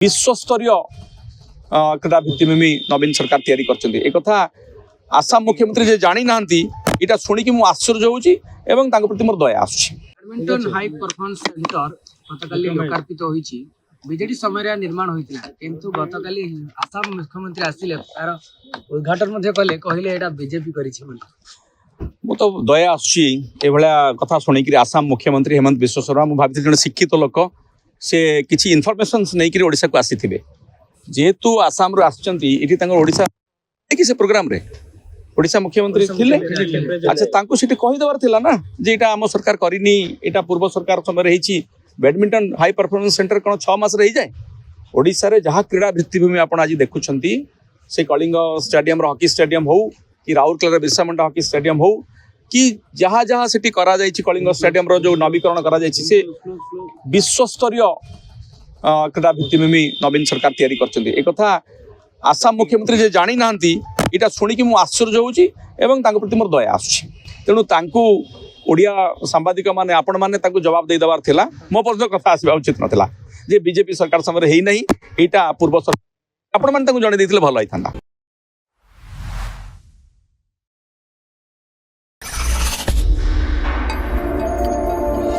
विश्वस्तरीय क्रीड़ा भित्तिभूमि नवीन सरकार तैयारी कर आसाम मुख्यमंत्री जे जानी ना इटा शुणिकी मु आश्चर्य होउची एवं तांको प्रति मोर दया आसुची। बैडमिंटन हाई परफॉर्मेंस सेंटर गतकाली लोकार्पित होईची बीजेडी समय निर्माण होइतिला किंतु गतकाली आसाम मुख्यमंत्री आसिले तार उद्घाटन मध्ये कहले एटा बीजेपी करिछि बोली मु तो दया आसुची ए भला कथा शुणिकी आसाम मुख्यमंत्री हेमंत बिश्व शर्मा मु भाबिथि जने शिक्षित लोक से किछि इनफॉरमेशन नै कि ओडिसा को आसीथिबे जेहेतु आसाम रो आछंती इति तांको ओडिसा कि से प्रोग्राम रे ओडिशा मुख्यमंत्री थिले अच्छा तांको सिटी कहि देबार थिला ना जे एटा हम सरकार करिनी एटा पूर्व सरकार समय रहिछि बैडमिंटन हाई परफॉर्मेंस सेंटर कोन 6 मास रहि जाय ओडिसा रे जहा क्रीड़ा भित्तिभूमि आपण आज देखुछंती से कलिंग स्टेडियम रो हॉकी स्टेडियम हो कि राउरकेला रे बिरसा मुंडा हॉकी स्टेडियम हो कि जहा जहा सिटी करा जायछि कलिंग स्टेडियम रो जो नवीकरण करा जायछि से विश्वस्तरीय क्रीड़ा भित्तिभूमि नवीन सरकार तैयारी कर आसाम मुख्यमंत्री जे जानी ना इटा शुणिकी मु आश्चर्य होउची एवं तांको प्रति मोर दया आसुची। तेणु तांको ओडिया सांबादिक माने आपण माने तांको जवाब दे दबार थिला मो पर्यंत कथा आसीबा उचित नथिला जे बीजेपी सरकार समय हेई नहीं एटा पूर्व सरकार आपण माने तांको जणे दैथिले भलो होइथांदा।